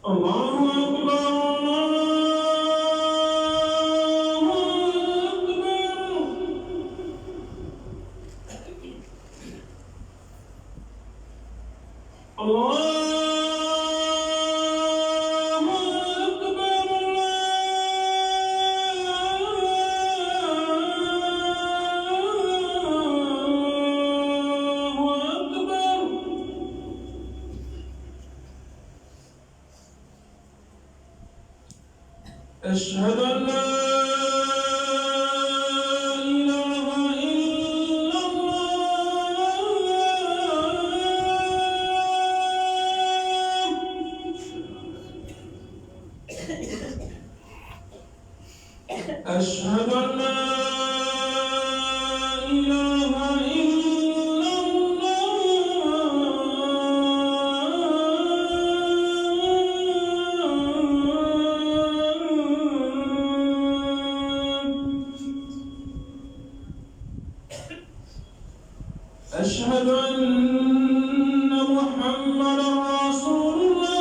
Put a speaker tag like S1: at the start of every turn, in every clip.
S1: الله أكبر الله أشهد أن لا إله إلا الله أشهد أن لا إله إلا أشهد أن محمدا رسول الله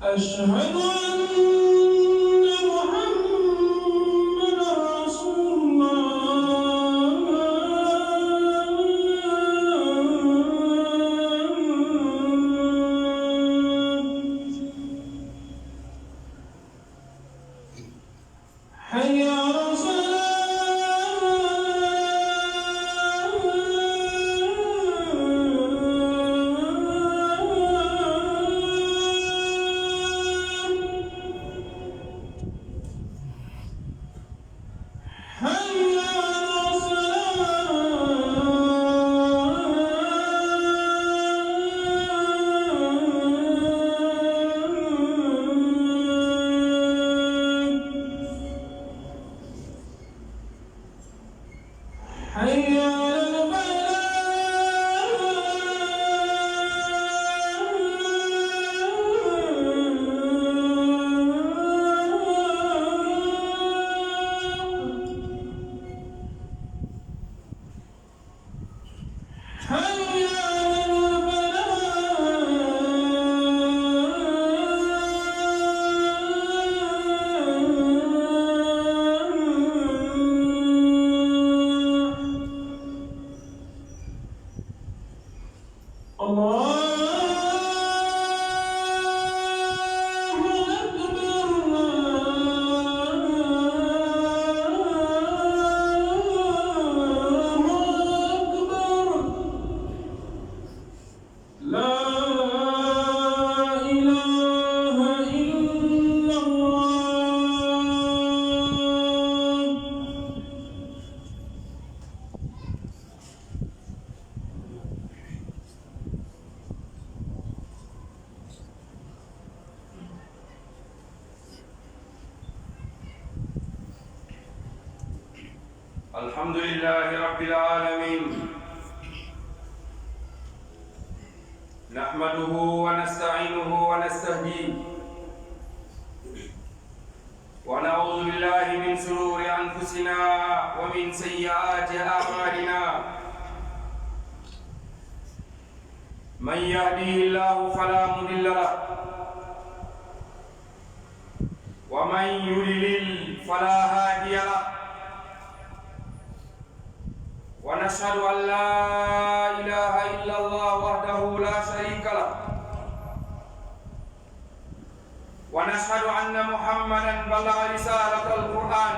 S1: أشهد أن محمدا رسول حي على حي على
S2: الحمد لله رب العالمين نحمده ونستعينه ونستهديه ونعوذ بالله من شرور أنفسنا ومن سيئات أعمالنا من يهديه الله فلا مضل له ومن يضلل فلا هادي له ونشهد أن لا إله إلا الله وحده لا شريك له ونشهد أن محمدا بلغ رسالة القرآن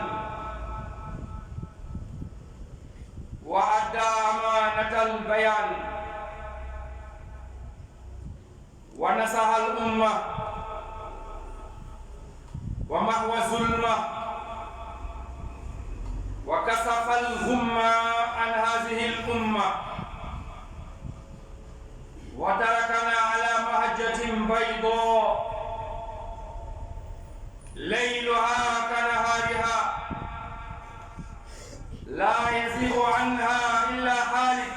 S2: وأدى أمانة البيان ونصح الأمة ومحو الظلمة وكشف الغمة عن هذه الأمة وتركنا على مهجة بيضاء ليلها كنهارها لا يزيغ عنها إلا هالك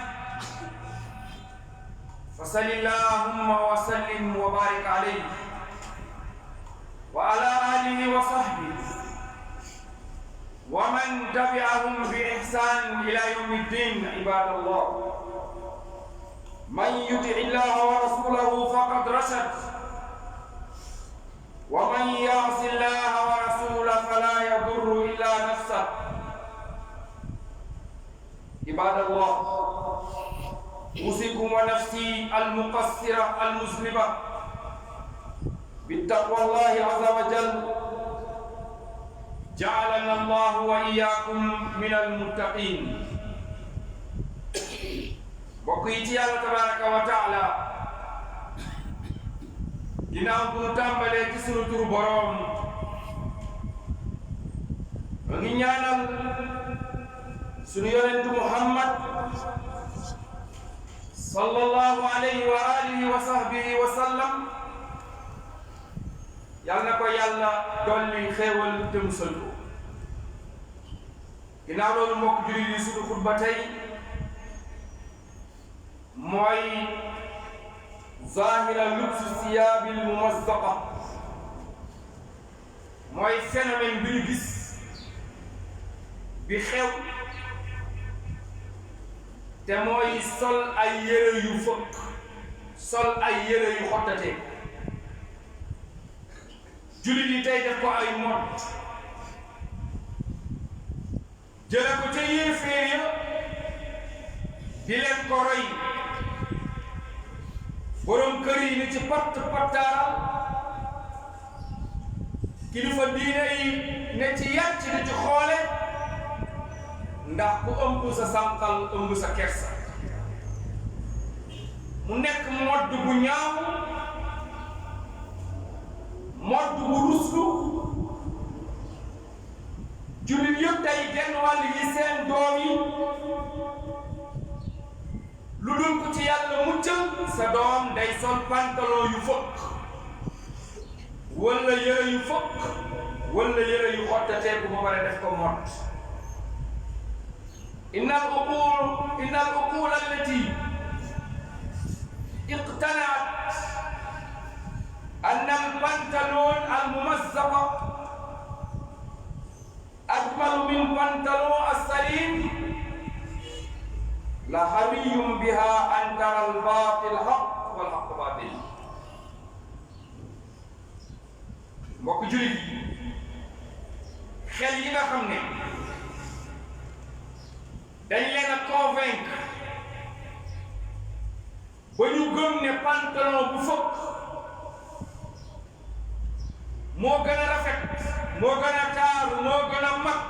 S2: فصل اللهم وسلم وبارك عليه وعلى آله وصحبه ومن تبعهم بإحسان إلى يوم الدين. عباد الله، من يطع الله ورسوله فقد رشد، ومن يعص الله ورسوله فلا يضر إلا نفسه. عباد الله، أوصيكم ونفسي المقصرة المذنبة بتقوى الله عز وجل. جعلنا الله وإياكم من المتقين. بقيت يا الله تبارك وتعالى ginnaaw bu nu tàmbalee ci sunu turu boroom ma ngi ñaanal sunu yonentu Muhammad sallallahu alayhi wa alihi wa sahbihi wa sallam, yal na ko yàlla dolli xéewal te musal ko. ginnaaw loolu mbokk jullit yi, sunu xutba tey mooy zahira lubsu siyaabil mumazzaqa, mooy phénomène bi ñu gis bi xew te mooy sol ay yére yu fëkk, sol ay yére yu xottate. jullit yi tey def ko ay mot, jële ko ca yéeféer ya di leen ko roy. borom kër yi ni ci patt pattaaral, kilifa diine yi ne ci yàcc di ci xoole, ndax ku ëmb sa sànqal ëmb sa kersa. mu nekk modd bu ñaaw, modd bu ruslu. jullit yëpp tey genn wàll yi seen doom yi lu dul ko ci yàlla muccal sa doom day sol pantalon yu fëkk wala yére yu fëkk wala yére yu xottatee bu ba pare def ko mot. inna al uqul allati iqtanaat anna al pantalon al mumazzaqa ajmalu min pantalon as-salim la hariyum biha an tara al batil haqq wal haqq batil. mbokk jullit xel yi nga xam ne dañ leen a convaincre ba ñu gëm ne pantalon bu fëkk moo gën a rafet, moo gën a taaru, moo gën a mag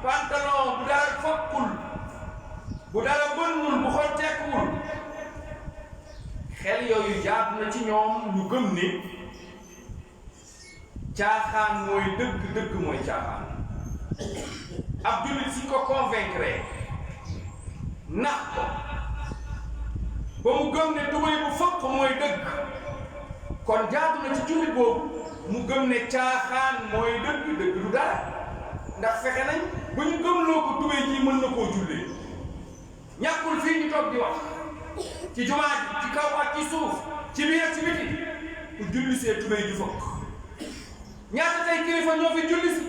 S2: pantalon bu dara fëkkul, bu dara bënnul, bu xotteekuwul. xel yooyu jaadu na ci ñoom ñu gëm ne caaxaan mooy dëgg, dëgg mooy caaxaan. ab jullit si ko convaincre nax ko ba mu gëm ne tubéy bu fëkk mooy dëgg, kon jaadu na ci jullit boobu mu gëm ne caaxaan mooy dëgg, dëgg du dara. ndax fexe nañ ba ñu gëmloo ko tubéy ji mën na koo jullee. ñàkkul fii ñu toog di wax ci jumaa ji, ci kaw ak ci suuf, ci biir ak ci biti, ku julli see tubéy ju fëkk. ñaata tey kilifa ñoo fi julli si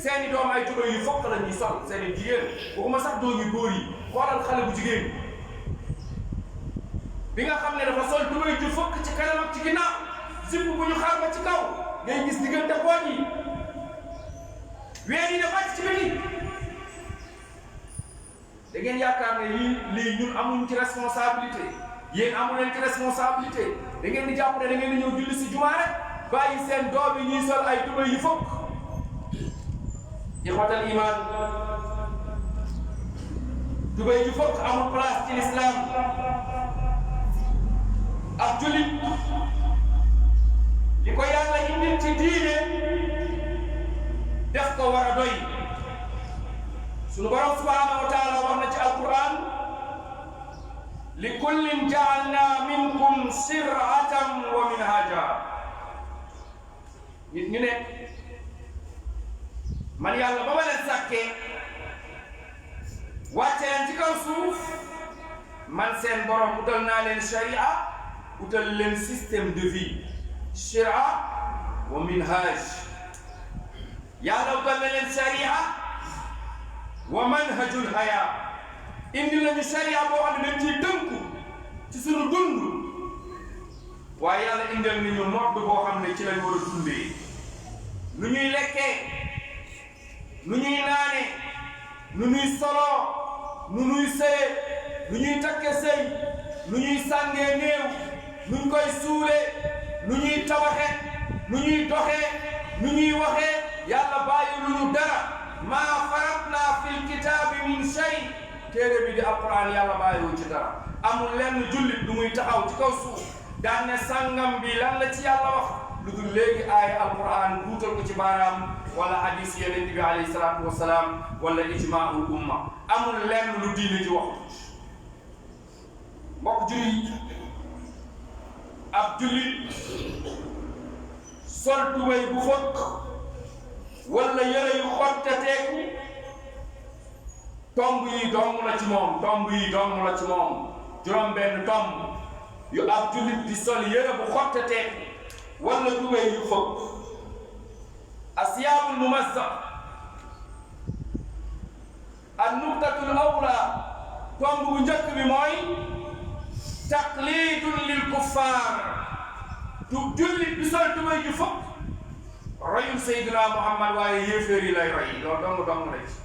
S2: seeni doom ay tubéy yu fëkk la ñuy sol, seeni jigéen, waxuma sax doom yu góor yi. xoolal xale bu jigéen bi nga xam ne dafa sol tubéy ju fëkk ci kanam ak ci ginnaaw, zipp bu ñu xaar ba ci kaw, ngay gis diggante pooj yi, ween yi ne wàcc ci biti. da ngeen yaakaar ne lii ñun amuñ ci responsabilité, yéen amu leen ci responsabilité. da ngeen di jàpp ne da ngeen di ñëw julli si jumaa rek bàyyi seen doom yi ñuy sol ay tubéy yu fëkk. ixwatal iman, tubéy yu fëkk amul place ci l'islam. ab jullit li ko yàlla indil ci diine def ko war a doy. sunu borom subhanahu wa taala wax na ci alquran, li kullin ja'alna minkum shir'atan wa minhaja. nit ñu ne man yàlla ba ma leen sàkkee wàcce leen ci kaw suuf, man seen borom utal naa leen sharia, utal leen système de vie, shira wa minhaj. yàlla utal na leen sharia, wa manhajul haya indi lañu sharia boo xam ne dañ ciy tënku ci sunu dund waaye yàlla indil nañu nodd boo xam ne ci lañ war a dundee nu ñuy lekkee nu ñuy naane nu ñuy solo nu ñuy sëye nu ñuy takke sëy nu ñuy sàngee néew nu ñu koy suulee nu ñuy tabaxe nu ñuy doxee nu ñuy waxee yàlla bàyyi lu ñu dara maa faratna fil kitaabi min shay téere bi di alquran yàlla bàyyiwu ci dara amul lenn jullit du muy taxaw ci kaw suuf daan ne sàngam bi lan la ci yàlla wax lu dul léegi aaya alquran duutal ko ci baaraam wala hadis yonent bi alayhi salaatu wasalaam wala ijmaul umma amul lenn lu diine ci waxu mbokk jullit ab jullit sol tubéy bu fëkk wala yére yu xotteteeku tomb yi dong la ci moom tomb yi dong la ci moom juróom benn tomb yu ab jullit di sol yére bu xotteteeku wala tubéy yu fëkk asiyaabul mumazzaq an nuqtatul awla tomb bu njëkk bi mooy taqlidun lil kuffar tu jullit bi sol tubéy ju fëkk royul Seydina Muhammad waaye yéeféer yi lay roy loolu dong la ci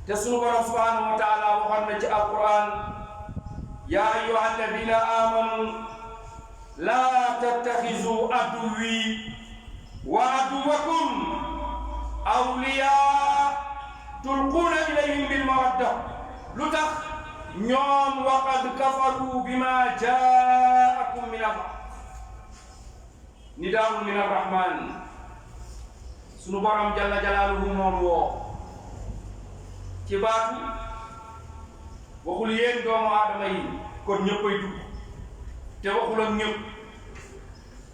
S2: te sunu borom subhanahu wa taala waxoon na ci alquran yaa ayyuha alladina amanu laa tattaxizu aduwi wa aduwakum awliyaa tulquuna ilayhim bil mawadda lu tax ñoom waqad kafaru bima jaakum min al-haqq nidaa'un min ar-rahman sunu borom jalla jalaaluhu moom woo ci baatu waxul yéen doomu aadama yi kon ñëppay dugg te waxul ak ñëpp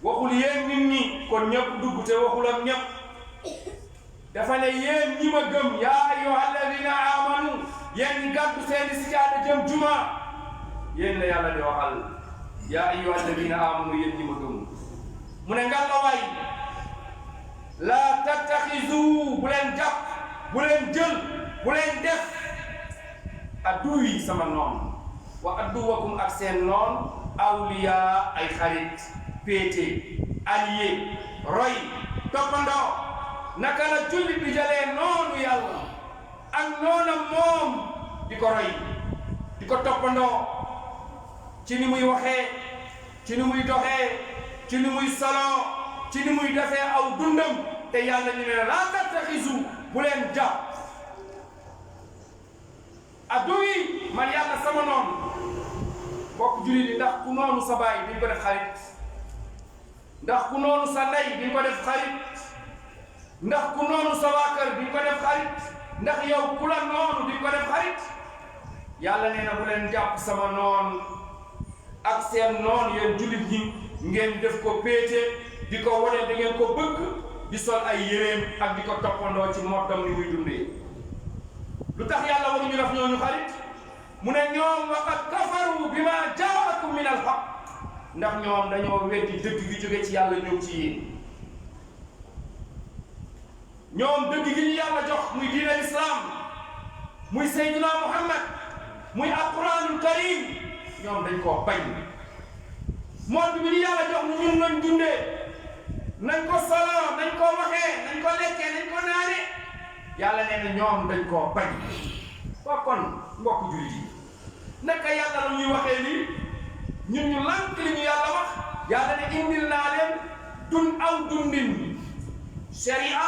S2: waxul yéen nit ñi kon ñëpp dugg te waxul ak ñëpp dafa ne yéen ñi ma gëm yaa ayyuha alladina amanu yéen ñi gàddu seeni sijaada jëm juma yéen la yàlla di waxal yaa ayyuha alladina amanu yéen ñi ma gëm mu ne ngàllawaay laa tattaxizu bu leen jàpp bu leen jël bu leen def addu yi sama noon wa adduwakum ak seen noon awliya ay xarit péete allié roy toppandoo naka la jullit bi jëlee noonu yàlla ak noonam moom di ko roy di ko toppandoo ci ni muy waxee ci ni muy doxee ci ni muy solo ci ni muy defee aw dundam te yàlla ñu ne laa tattaxizu bu leen jàpp addu yi man yàlla sama noonu mbokk jullit yi ndax ku noonu sa baay duñ ko def xarit ndax ku noonu sa ndey duñ ko def xarit ndax ku noonu sa waa kër duñ ko def xarit ndax yow ku la noonu duñ ko def xarit yàlla nee na bu leen jàpp sama noon ak seen noon yéen jullit ñi ngeen def ko péete di ko wane da ngeen ko bëgg di sol ay yéreem ak di ko toppandoo ci moddam ni muy dundee lu tax yàlla waruñu def ñooñu xarit mu ne ñoom waqad kafaru bima jaakum min al-haqq ndax ñoom dañoo weddi dëgg gi jóge ci yàlla ñëw ci yéen ñoom dëgg gi ñu yàlla jox muy diin al islam muy Seydina Muhammad muy alquranul karim ñoom dañ koo bañ monde bi ñu yàlla jox nu ñun nañ dundee nañ ko solo nañ ko waxee nañ ko lekkee nañ ko naane yàlla nee na ñoom dañ koo bañ waa kon mbokk jullit yi naka yàlla la ñuy waxee lii ñun ñu lànk li ñu yàlla wax yàlla ne indil naa leen dundin sharia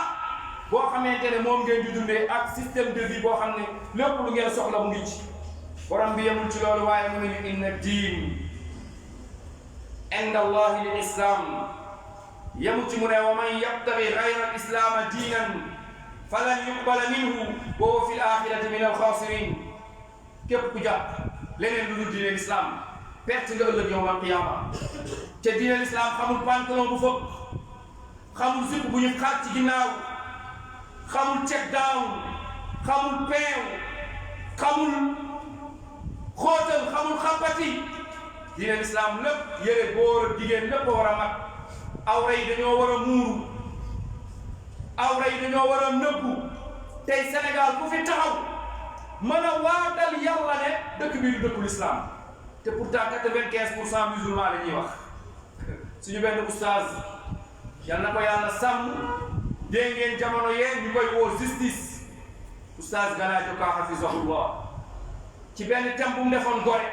S2: boo xamante ne moom ngeen di dundee ak système de vie boo xam ne lépp lu ngeen soxla mu ngi ci borom bi yemul ci loolu waaye mu nañu inna diin inda allahi lil islam yemu ci mu ne wa man yabtagi gayra al islaama diinan falan yuqbala minhu wa huwa fi l axirati min alxaasirin képp ku jàpp leneen lu dul diine l'islam perte nga ëllëg yowm alqiyama te diine l'islam xamul pantalon bu fëpp xamul zipp bu ñu xaaj ci ginnaaw xamul check down xamul peew xamul xóotal xamul xampati diine l'islam lépp yére góor ak jigéen lépp a war a mat awra yi dañoo war a muuru awra yi dañoo war a nëbbu tey Sénégal ku fi taxaw mën a waatal yàlla ne dëkk bi du dëkkul islam te pourtant 95% musulman la ñuy wax suñu benn oustaz yal na ko yàlla sàmm dégg ngeen jamono yee ñu koy woo justice oustaz Galadio Ka hafizahullah ci benn thème bu mu defoon Gorée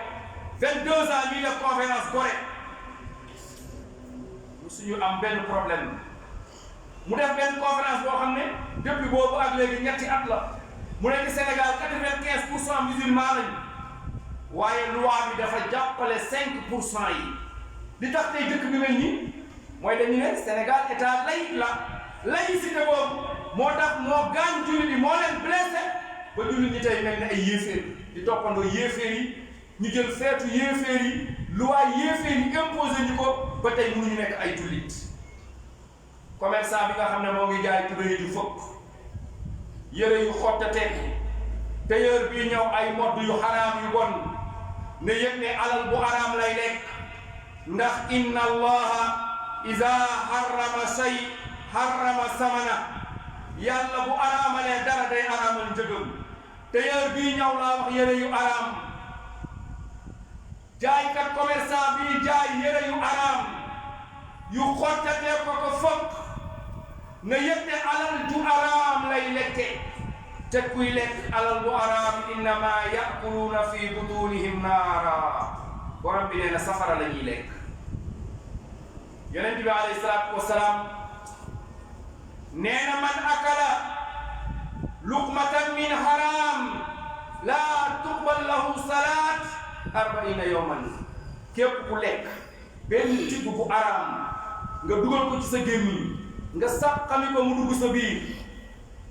S2: 22 ans ñuy def conférence Gorée suñu am benn problème mu def benn conférence boo xam ne depuis boobu ak léegi ñetti at la mu nekk Sénégal 95% musulman lañu waaye loi bi dafa jàppale 5% yi li tax tey dëkk bi mel nii mooy dañu ne Sénégal état laïque la laïcité boobu moo tax moo gaañ jullit yi moo leen blessé ba jullit ñi tey mel ne ay yéeféer di toppandoo yéeféer yi ñu jël feetu yéeféer yi loi yéeféer yi imposé ñu ko ba tey mënuñu nekk ay jullit commerçant bi nga xam ne moo ngi jaay tubéy ju fëpp yére yu xottate tailleur bii ñëw ay modd yu xaraam yu bon ne yëg ne alal bu xaraam lay lekk ndax inna allaha ida harrama shay harrama samana yàlla bu araamalee dara day araamal njëgam tailleur bii ñëw laa wax yére yu araam jaaykat commerçant bii jaay yére yu araam yu xottatee ko fokk na yëg ne alal ju araam lay lekke te kuy lekk alal bu araam innama yakuluuna fi butunihim naara borom bi nee na safara la ñuy lekk yonent bi alayhi salaatu wasalaam nee na man akala luqmatan min haram laa tuqbal lahu salaat 40 yawman képp ku lekk benn tibb bu araam nga dugal ko ci sa gémmiñ nga sàqami ko mu dugg sa biir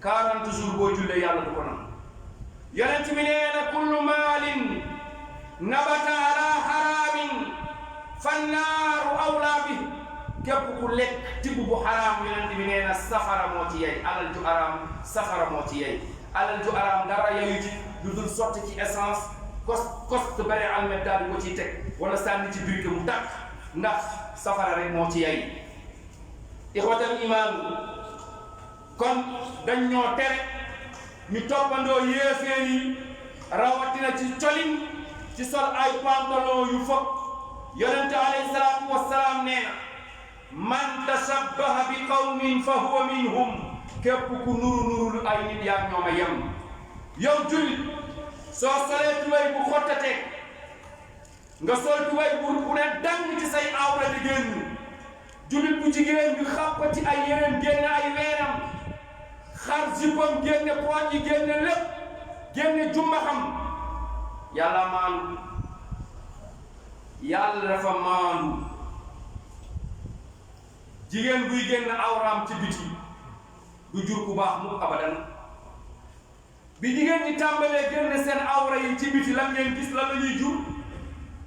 S2: 40 jours boo jullee yàlla du ko nangu yonent bi nee na kullu maalin nabata ala haramin fannaaru awlaa bi képp ku lekk tibb bu xaraam yonent bi nee na safara moo ci yey alal ju araam safara moo ci yey alal ju araam dara yeyu ci lu dul sotti ci essence kost bare almet daal di ko ciy teg wala sànni ci brique mu tàkk ndax safara rek moo ci yey ixwatal iman kon dañ ñoo tere ñu toppandoo yéeféer yi rawatina ci colin ci sol ay pantalon yu fokk yonente alayhi salaatu wassalaam nee na man tashabbaha bi qawmin fa huwa minhum képp ku nuru ay nit yaa ñooma yem yow jullit soo solee tubéy bu xottatee nga sol tubéy bu ne dang ci say awra di génn jullit bu jigéen bi xàppati ay yeneen génne ay weenam xar zippam génne pooj yi génne lépp génne jumbaxam yàlla maandu yàlla dafa maandu jigéen buy génn awraam ci biti du jur ku baax mu abadan bi jigéen ñi tàmbalee génne seen awra yi ci biti lan ngeen gis lan la ñuy jur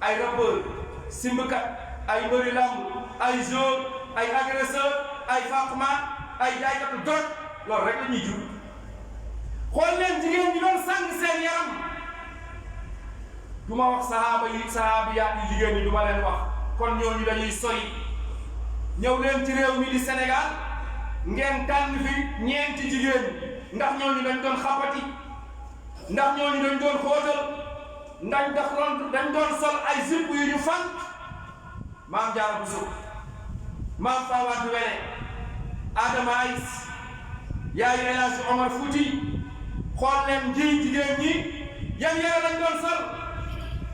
S2: ay rappeur simbkat ay mbëri lamb ay joueur ay agresseur ay faqman ay jaaykatu drogue loolu rek la ñuy jur xool leen jigéen ñi doon sàng seen yaram du ma wax sahaabiyaat yi jigéen ñi du ma leen wax kon ñooñu dañuy sori ñëw leen ci réew mi di Sénégal ngeen tànn fi ñeenti jigéen ndax ñooñu dañ doon xapati ndax ñooñu dañ doon xóotal dañ doon sol ay zipp yu ñu fan maam Jaara Buso maam Fawade Wele Adama Aïs yaayu El Hadji Omar Fouti xool leen ji jigéen ñi yan yére lañ doon sol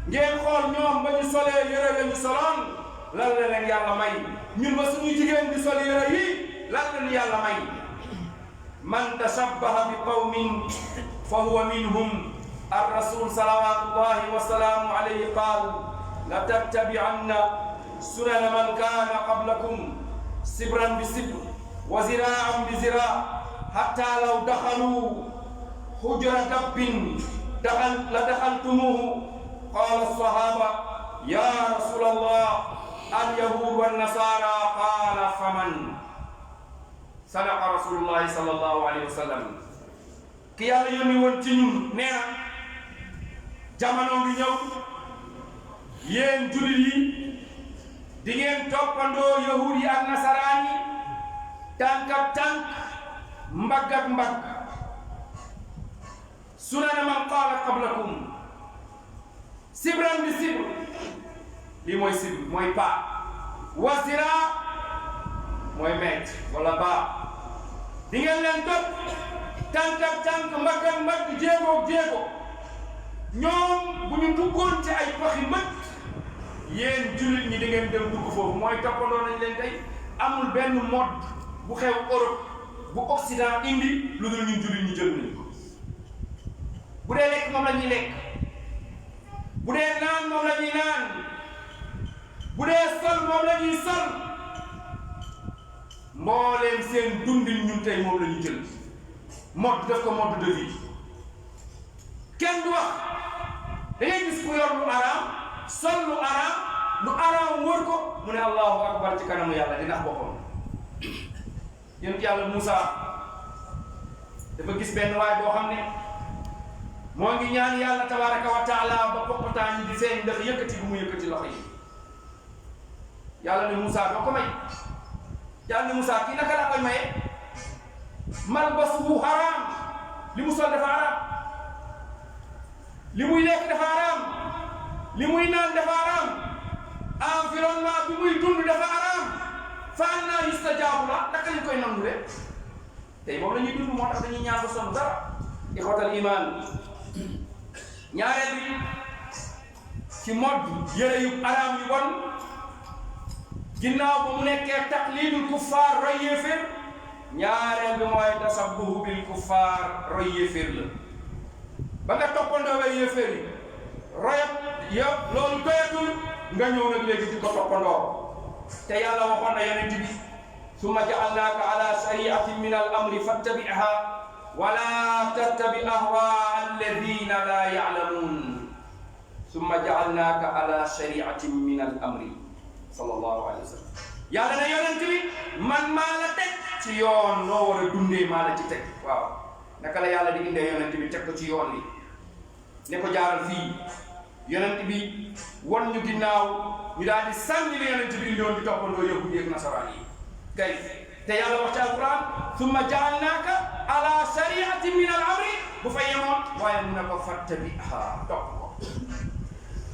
S2: ngeen xool ñoom ba ñu solee yére ya ñu soloon lan la leen yàlla may ñun ba suñu jigéen di sol yére yi lan la ñu yàlla may man tashabbaha bi qawmin fa huwa minhum ar-rasul salawatullahi wa salaamu alayhi qaal la tattabi'anna sunana man kaana qablakum sibran bi sibr wa ziraan bi zira hatta law daxalu hujra dabbin la daxaltumuhu qaala as-sahaba ya rasul allah al-yahud wan-nasara qaala faman sadaqa rasulullahi sallallahu alayhi wa sallam ki yàlla yónni woon ci ñun nee na jamono ngi ñëw yéen jullit yi di ngeen toppandoo yahud yi ak nasaraan yi tànk ak tànk mbagg ak mbagg sunana man qaala qablakum sibran bi sibr lii mooy sibr mooy paa wa ziraa mooy mètre wala baa di ngeen leen topp tànk ak tànk mbagg ak mbagg jéego ak jéego ñoom bu ñu duggoon ci ay paxi mbët yéen jullit ñi di ngeen dem dugg foofu mooy toppandoo nañ leen tey amul benn mode bu xew Europe bu Occident indi lu dul ñun jullit ñi jël nañ ko bu dee lekk moom la ñuy lekk bu dee naan moom la ñuy naan bu dee sol moom la ñuy sol mbooleem seen dundin ñun tey moom la ñu jël mode def ko mode de vie kenn du wax da ngay gis ku yor lu araam sol lu araam wër ko mu ne allahu akbar ci kanamu yàlla di nax boppam yéen yàlla Moussa dafa gis benn waay boo xam ne moo ngi ñaan yàlla tabaraka wa taala ba poqotaan yi di feeñ ndax yëkkati bu mu yëkkati loxo yi yàlla ne Moussa doo ko may yàlla ne Moussa kii naka la koy maye malbasuhu haram li mu sol dafa haram li muy lekk dafa haram li muy naan dafa haram environnement bi muy dund dafa haram fa anna yustajaabu la naka lañ koy nangu de tey moom la ñuy dund moo tax dañuy ñaan ba sonn dara ixwatal iman ñaareel bi ci mode yére yu haram yu bon ginnaaw ba mu nekkee taqlidul kuffaar roy yéeféer ñaareel bi mooy tasabbuhu bil kuffaar roy yéeféer la ba nga toppandoowee yéeféer yi royat yëpp loolu doyatul nga ñëw nag léegi di ko toppandoo te yàlla waxoon na yonent bi summa ja'alnaaka ala shari'atin min al amri fattabi'ha wala tattabi ahwaa alladina la ya'lamun summa ja'alnaaka ala shari'atin min al amri sallallahu alayhi wa sallam yàlla na yonent bi man maa la teg ci yoon noo war a dundee maa la ci teg waaw naka la yàlla di indee yonent bi teg ko ci yoon bi ne ko jaaral fii yonent bi won ñu ginnaaw ñu daal di sànni li yonent bi indoon di toppandoo yahudi ak nasaraan yi kay te yàlla wax ci alquran summa ja'alnaaka ala shari'atin min al amri bu fa yemoon waaye mu ne ko fattabi'ha topp ko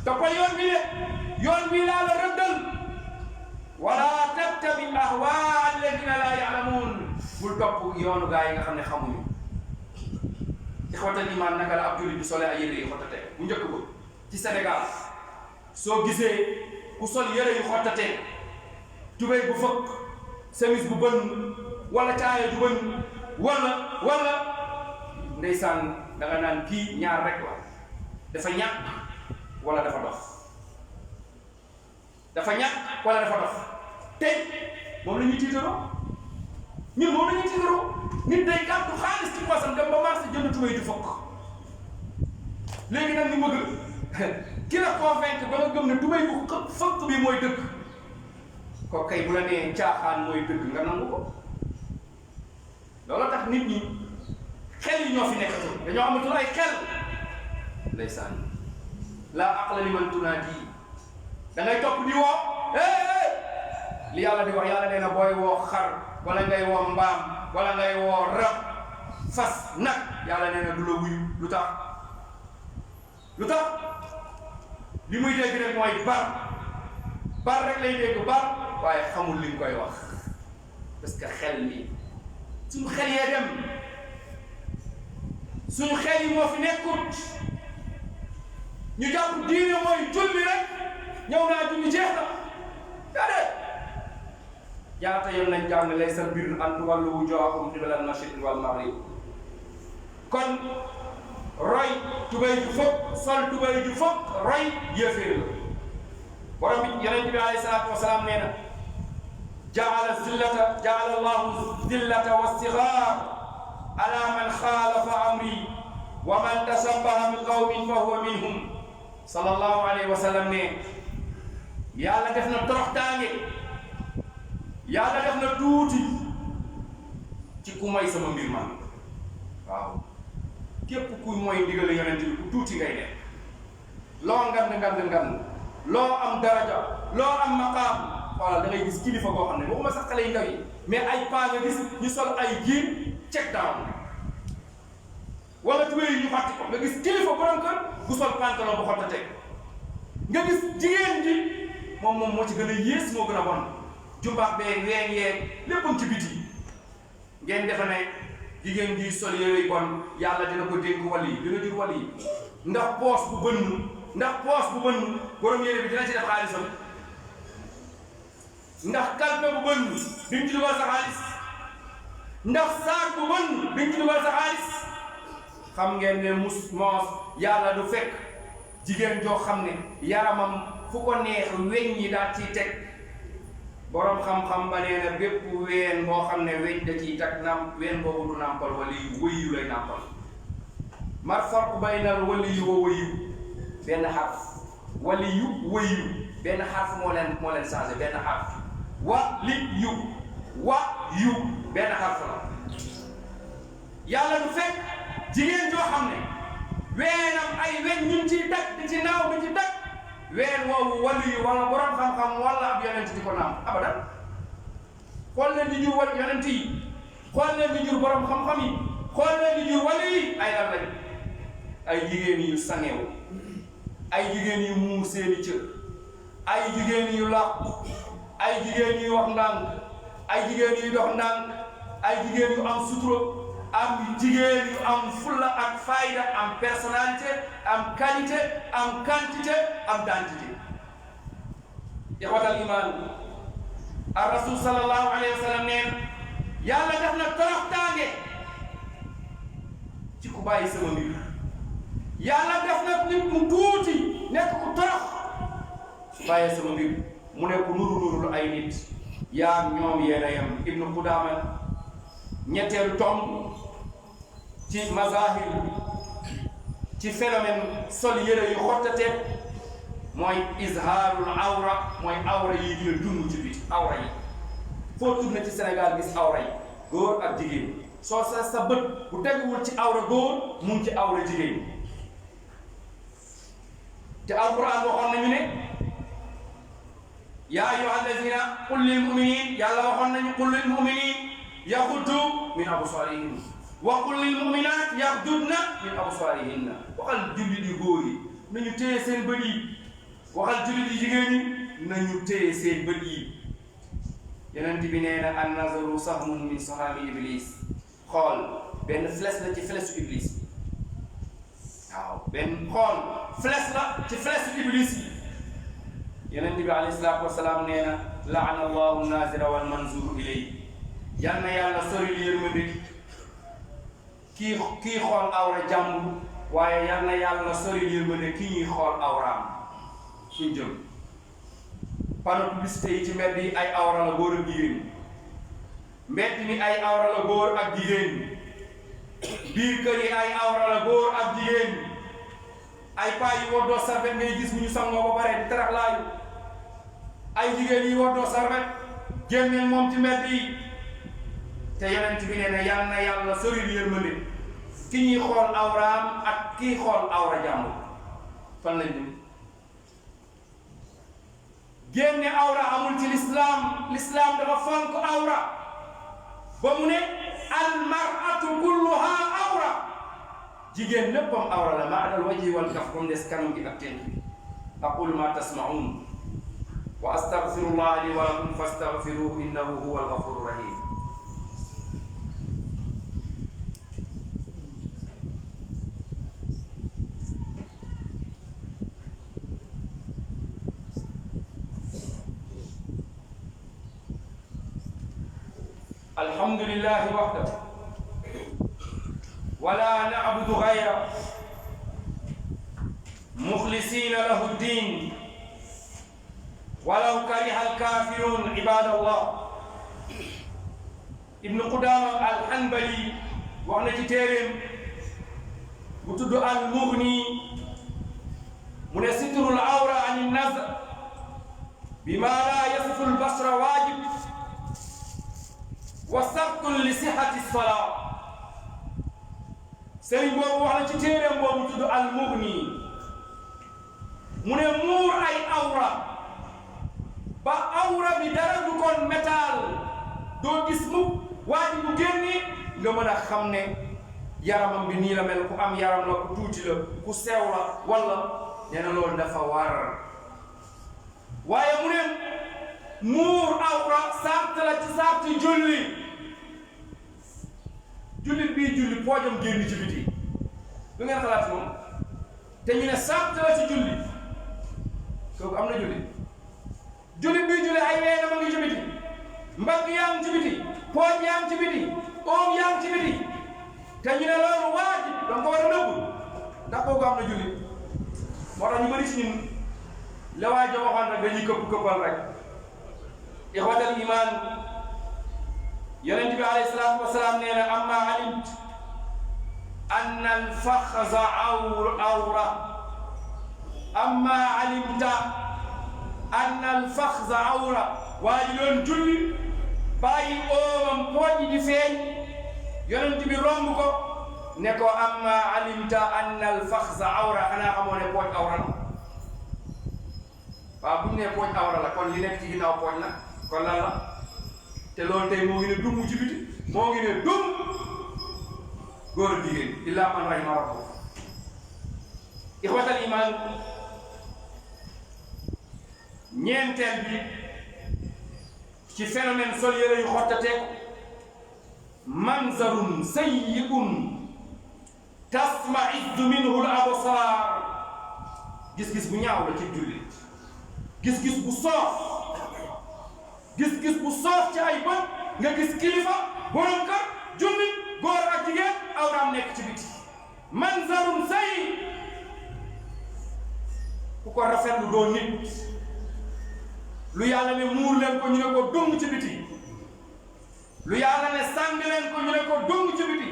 S2: toppal yoon bi de yoon bi laa la rëddal wala tattabi ahwaa alladina la ya'lamun bul topp yoonu gaa yi nga xam ne xamuñu ixwatal iman naka la ab jullit di sole ay yére yu xottate bu njëkk ba ci Sénégal soo gisee ku sol yére yu xottate tubéy bu fëkk semis bu bën wala caaya ju bën wala ndeysaan da nga naan kii ñaar rek la dafa ñàkk wala dafa dof dafa ñàkk wala dafa dof tey moom la ñuy tiitaroo ñun moom la ñuy tiitaroo nit day gàddu xaalis ci poosam dem ba marché jënd tubéy ju fëkk léegi nag ñu bëgg ki la convaincre ba nga gëm ne tubéy bu fëkk bi mooy dëgg ko kay bu la nee caaxaan mooy dëgg nga nangu ko loolu tax nit ñi xel yi ñoo fi nekkatul dañoo amatul ay xel ndeysaan laa aqla liman tunaadi da ngay topp di woo li yàlla di wax yàlla nee na booy woo xar wala ngay woo mbaam wala ngay woo rab fas nag yàlla nee na du la wuyu lu tax li muy dégg rek mooy bar rek lay dégg bar waaye xamul li nga koy wax parce que xel mi suñu xel yee dem suñu xel yi moo fi nekkut ñu jàpp diine mooy julli rek ñëw naa julli jeex na daa ñaata yoon nañ jàng laysa birra an tuwallu wujuhakum qibala al-mashriqi wal maghrib kon roy tubéy ju fëkk sol tubéy ju fëkk roy yéeféer la borom bi yonent bi alayhi salaatu wasalaam nee na jaala allahu zillata wa sixaar ala man xaalafa amri wa man tashabbaha bi qawmin fa huwa minhum sallallahu alayhi wa sallam ne yàlla def na toroxtaange yàlla def na tuuti ci ku may sama mbir man waaw képp ku mooy ndigal yonent bi ku tuuti ngay def loo ngand loo am daraja loo am maqaam wala da ngay gis kilifa boo xam ne waxuma sax xale yu ndaw yi mais ay paa nga gis ñu sol ay jiin check down wala tubéy yi ñu xotti ko nga gis kilifa borom kër bu sol pantalon bu xottatee nga gis jigéen ji moom moo ci gën a yées moo gën a bon jumbax beeg ween yeeg léppam ci biti ngeen defe ne jigéen ji sol yooyu bon yàlla dina ko dénk wali yi dina jur wali yi ndax poos bu bënn borom yére bi dina ci def xaalisam ndax kalpe bu bënn duñ ci dugal sa xaalis ndax saak bu bënn duñ ci dugal sa xaalis xam ngeen ne moos yàlla du fekk jigéen joo xam ne yaramam fu ko neex weñ ñi daal ciy teg borom xam-xam ba nee na bépp ween boo xam ne weñ da ciy teg ween boobu du nàmpal wala yu wëyu lay nàmpal mar farq baynal wali wa wëyu benn xarf wali yu wëyu benn xarf moo leen changé benn xarf wa yu benn xarf la yàlla du fekk jigéen joo xam ne weenam ay weñ ñu ciy teg di ci naaw di ci teg ween woowu wali yu wala borom xam-xam wala ab yonent di ko naam abadan xool leen di jur wal yonent yi xool leen di jur borom xam-xam yi xool leen di jur wali yi ay lan lañ ay jigéen yu sangewu ay jigéen yu muur seeni cër ay jigéen yu làqu ay jigéen yu wax ndànk ay jigéen yu dox ndànk ay jigéen yu am sutura am jigéen yu am fulla ak fayda am personnalité am qualité am quantité am dentité ixwatal iman ar rasul sallallahu alayhi wa sallam neen yàlla def na toroxtaange ci ku bàyyi sama mbir yàlla def na nit mu tuuti nekk ku torox su bàyyee sama mbir mu nekk nuru ay nit yaa ñoom yéen a yem ibnu Qudaama ñetteelu tomb ci mazahir ci phénomène sol yére yu xottate mooy izhaarul awra mooy awra yi dina dund ci biti awra yi foo tourné ci Sénégal gis awra yi góor ak jigéen soo sa bët bu teguwul ci awra góor mu ngi ci awra jigéen te alquran waxoon nañu ne yaa ayyuha alladina qul lil muminin yàlla waxoon nañu qul lil muminin yaxuddu min absarihim wa qul lil muminat yaxdudna min absarihinna waxal jullit yu góor yi nañu téye seen bët yi waxal jullit yu jigéen ñi nañu téye seen bët yi yonent bi nee na an nazaru sahmun min sahami iblis xool benn flèche la ci flèche iblis waaw benn xool flèche la ci flèche iblis yi yonent bi alayhi salaatu wasalaam nee na laana allahu nazira wal manzuru ilay yal na yàlla sori yërmande kii xool awra jàmbur waaye yal na yàlla sori yërmande kii ñuy xool awraam suñ jëm panneau publicité yi ci mbedd yi ay awra la góor ak jigéen mbedd mi ay awra la góor ak jigéen biir kër yi ay awra la góor ak jigéen ay paa yi woddoo sarbet ngay gis ñu sangoo ba pare di taraxlaayu ay jigéen yi woddoo sarbet génneen moom ci mbedd yi te yonent bi nee na yal na yàlla sori yërmande ki ñuy xool awraam ak kii xool awra jàmbur fan lañ dem génne awra amul ci l'islam dafa fonk awra ba mu ne al mar'atu kulluha awra jigéen léppam awra la ma'al wajhi wal kaf comme des kanam gi ak teen bi aqulu ma tasma'un wa astaghfirullah li wa lakum fastaghfiruhu innahu huwal ghafurur rahim الحمد لله وحده ولا نعبد غيره مخلصين له الدين ولو كره الكافرون عباد الله ابن قدامة الحنبلي وحنا ci téeréem bu tudd al-Mughni mu ne sitrul awra an an-nazr bima la yasifu al-basra wajib wa sartun li sihhati as-salat sëriñ boobu wax na ci téeréem boobu tudd al-Mughni mu ne muur ay awra ba awra bi dara du kon métal doo gis mukk waa ji bu génni nga mën a xam ne yaramam bi nii la mel, ku am yaram la, ku tuuti la, ku sew la, wala nee na loolu dafa war. waaye mu ne muur awra sart la ci sarti julli. jullit bii julli poojam génn ci biti lu ngeen xalaat moom te ñu ne sart la ci julli, kooku am na julli. jullit bii julli ay weenam a ngi ci biti, mbagg yaa ngi ci biti, pooj yaa ngi ci biti, oom yaa ngi ci biti, te ñu ne loolu waajib danga ko war a nëbbu ndax kooku am na julli. moo tax ñu bëri ci ñun la waajo waxoon rek dañuy këppal rek. ixwatal iman, yonent bi alayhi salaatu wasalaam nee na amma alimt anna alfaxza awra, amma alimta anna alfaxza awra, waa ji doon julli bàyyi oomam pooj di feeñ, yonent bi romb ko ne ko amma alimta anna alfaxza awra, xanaa xamoo ne pooj awra la. waaw bu ñu nee pooj awra la kon li nekk ci ginnaaw pooj la kon lan la? te loolu tey moo ngi ne dum ci biti, moo ngi ne dum góor ak jigéen illaa man rahima rabbuh. ixwatal iman, ñeenteel bi ci phénomène sol yére yu xottateeku, manzarun sayyi'un tasma'iddu minhu al-absar, gis-gis bu ñaaw la ci julli, gis-gis bu soof, gis-gis bu soof ci ay bët, nga gis kilifa borom kër julli góor ak jigéen awraam nekk ci biti. manzarun sayyi, ku ko rafetlu doo nit. lu yàlla ne muur leen ko ñu ne ko dung ci biti, lu yàlla ne sàng leen ko ñu ne ko dung ci biti.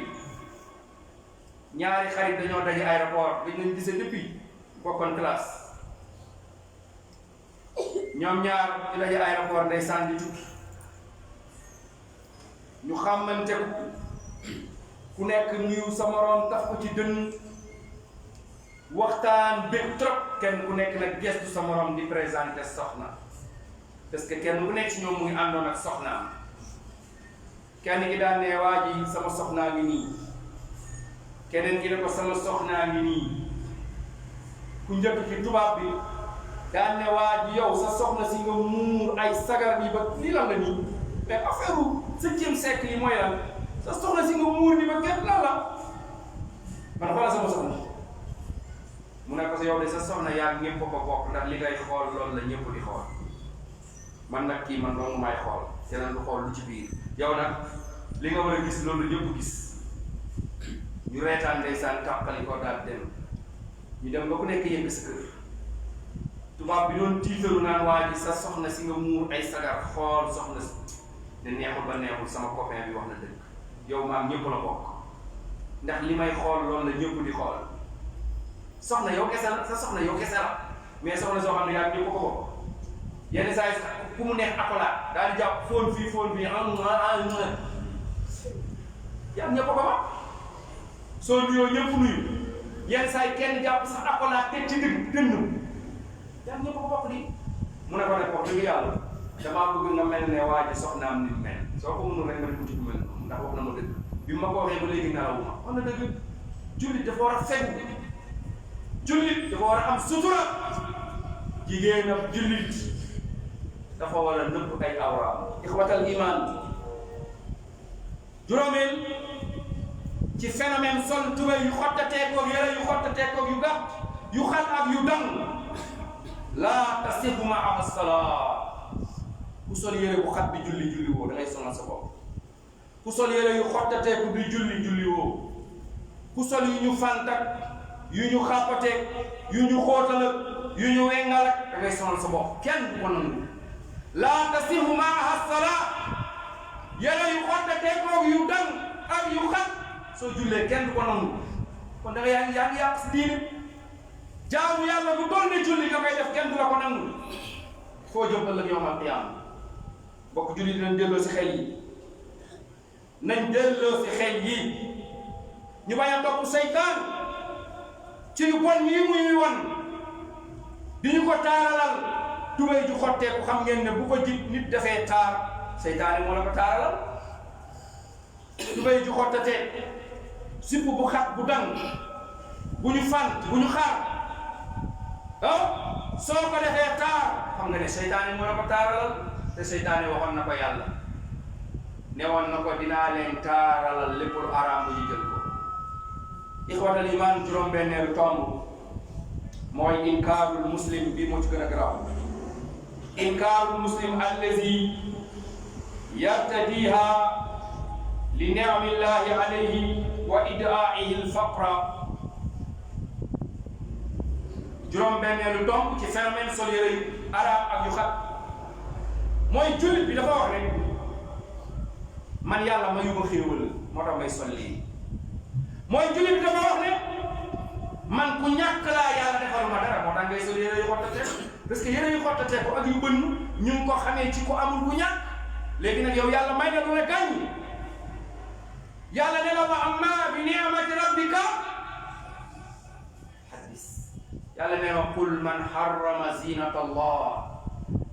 S2: ñaari xarit dañoo daje aéroport dañ leen gisee depuis bokkoon classe, ñoom ñaar di daje aéroport ndeysaan di tukki, ñu xamante ku nekk nuyu sa moroom taf ko ci dënn, waxtaan bég trop, kenn ku nekk nag gestu sa moroom di présenter soxna, parce que kenn ku nekk ci ñoom mu ngi àndoon ak soxnaam. kenn ki daan ne waa ji sama soxnaa ngi nii, keneen ki ne ko sama soxnaa ngi nii. ku njëkk ci tubaab bi daan ne waa ji yow sa soxna si nga muur ay sagar bi ba lii lan la nii, mais affaire u 7e siècle yi mooy lan? sa soxna si nga muur ni ba kenn lan la? man xoolal sama soxna mu ne ko sa yow de sa soxna yaa ñëpp ko bokk, ndax li ngay xool loolu la ñëpp di xool. man nag kii man doomu may xool, keneen du xool lu ci biir. yow nag li nga war a gis loolu la ñëpp gis. ñu reetaan ndeysaan tàqali ko daal dem, ñu dem ba ku nekk yëngu sa kër. tubaab bi doon tiitaru naan waa ji sa soxna si nga muur ay sagar, xool soxna si ne neexul ba neexul sama copain bi wax na dëgg, yow maam ñëpp la bokk, ndax li may xool loolu la ñëpp di xool. soxna yow kese la, sa soxna yow kese la, mais soxna soo xam ne yaa ñëpp ko bokk. yenn saa yi ku mu neex akolaat daal di jàpp fóon fii yaa ñëpp ko bokk. soo nuyoo ñëpp nuyu, yenn saa yi kenn jàpp sax akolaat teg ci dënn yaa ñëpp ko bokk di. mu ne ko nag wax dëgg yàlla damaa bëgg nga mel ne waa ji soxnaam nit mel, soo ko mënul rek nga def ko ci du mel noonu, ndax wax na ma dëgg. bi ma ko waxee ba léegi nelawuma, wax na dëgg. jullit dafa war a fegu, jullit dafa war a am sutura, jigéen ak jullit dafa war a nëbb ay awraam. ixwatal iman, juróomeel ci phénomène sol tubéy yu xottateekoog yére yu xottateekoog yu gàtt yu xat ak yu dang, laa tasihu maa as-salaa. ku sol yére bu xat bi julli woo da ngay sonal sa bopp. ku sol yére yu xottateeku bi julli woo. ku sol yu ñu fantak yu ñu xàppateeg yu ñu xóotal ak yu ñu wengal ak da ngay sonal sa bopp, kenn du ko nangu. laa tasihu maa as-salaa, yére yu xottateekoog yu dang ak yu xat soo jullee kenn du ko nangu. kon da nga yaa ngi yàq si diine. jaamu yàlla bu doon ne julli nga koy def kenn du la ko nangu. foo jëm ëllëg yawmal qiyaama. bokk julli dinañ delloo si xel yi, nañ delloo si xel yi, ñu bañ a topp seytaan ci yu bon yi muy wan di ñu ko taaralal. tubéy ju xotteeku xam ngeen ne bu ko nit defee taar seytaane moo la ko taaralal. tubéy ju xottatee sipp bu xat bu dang bu ñu fant bu ñu xaar soo ko defee taar xam nga ne seytaane moo na ko taaralal te seytaane waxoon na ko yàlla newoon na ko dinaa leen taaralal lépp lu araam bu ñu jël ko. ixwatal iman juróom-benneelu tomb mooy inkaarul muslim bi moo ci gën a garaaw. inkaarul muslim allazi yartadiha li ni'amillahi alayhi wa idaa'ihi al-faqra. juróom-benneelu tomb ci phénomène sol yére yu araam ak yu xat mooy jullit bi dafa wax rek man yàlla ma yóbbu xéewal moo tax may sol lii. mooy jullit bi dafa wax ne man ku ñàkk laa yàlla defal ma dara moo tax ngay sol yére yu xottatee parce que yére yu xottatee ko ak yu bënn ñu ngi ko xamee ci ku amul ku ñàkk. léegi nag yow yàlla may na lu ne gàññ yàlla ne la wa amma bi ni'mati rabbika hadis yàlla ne ma qul man harrama zinata allah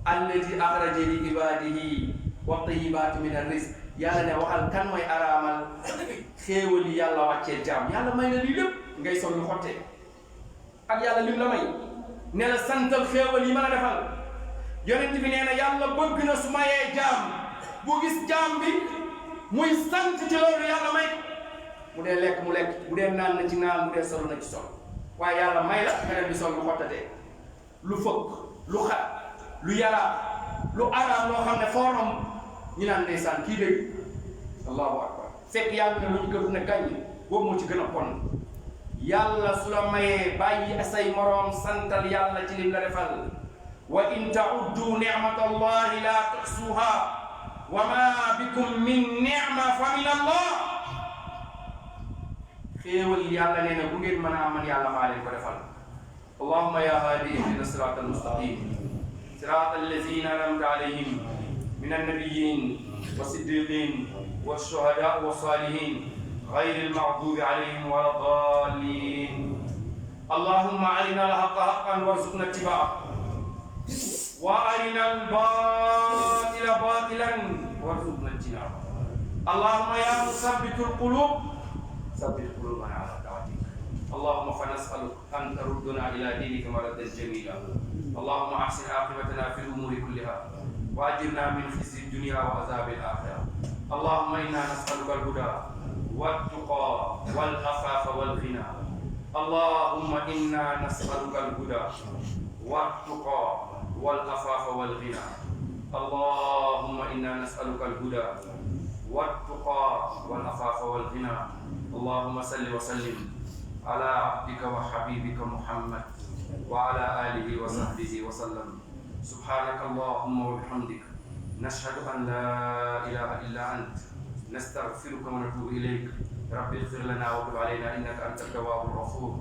S2: allati akhraja li ibadihi wa tayyibati min ar-rizq yàlla ne waxal kan mooy araamal xéewal yi yàlla wàccee jaam yàlla may na lii lépp ngay sol lu xottee ak yàlla lim la may ne la santal xéewal yi ma la defal yonent bi nee na yàlla bëgg na su mayee jaam bu gis jaam bi muy sant ci loolu yàlla may mu dee lekk mu lekk bu dee naan na ci naan mu dee sol na ci sol waaye yàlla may la nga dem di sol lu xottatee lu fëkk lu xat lu yaraa lu araam loo xam ne foorom ñu naan ndeysaan kii dégg allahu akbar fekk yàlla ne lu ñu gënu ne gàññ boobu moo ci gën a bon yàlla su la mayee bàyyi say moroom santal yàlla ci lim la defal wa in ta'uddu ni'matallahi la tuhsuha wa ma bikum min ni'ma fa min allah xéewal yàlla nee na bu ngeen mën a am man yàlla maa leen ko defal allahumma ya hadi ihdina sirata almustaqim sirata allazina an'amta alayhim min annabiyyin wa siddiqin wa shuhada wa salihin غير المغضوب عليهم ولا الضالين اللهم أرنا الحق حقا وارزقنا اتباعه وأرنا الباطل باطلا وارزقنا اجتنابه اللهم يا مثبت القلوب ثبت قلوبنا على طاعتك اللهم فنسألك أن تردنا إلى دينك مردا جميلا اللهم أحسن عاقبتنا في الأمور كلها وأجرنا من خزي الدنيا وعذاب الآخرة اللهم إنا نسألك الهدى والتقى والعفاف والغنى اللهم إنا نسألك الهدى والتقى والعفاف والغنى اللهم إنا نسألك الهدى والتقى والعفاف والغنى اللهم صل وسلم على عبدك وحبيبك محمد وعلى آله وصحبه وسلم سبحانك اللهم وبحمدك نشهد أن لا إله إلا أنت نستغفرك ونتوب إليك رب اغفر لنا وتب علينا إنك أنت التواب الغفور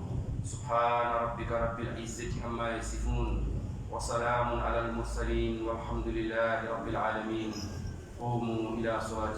S2: سبحان ربك رب العزة عما يصفون وسلام على المرسلين والحمد لله رب العالمين قوموا إلى صلاة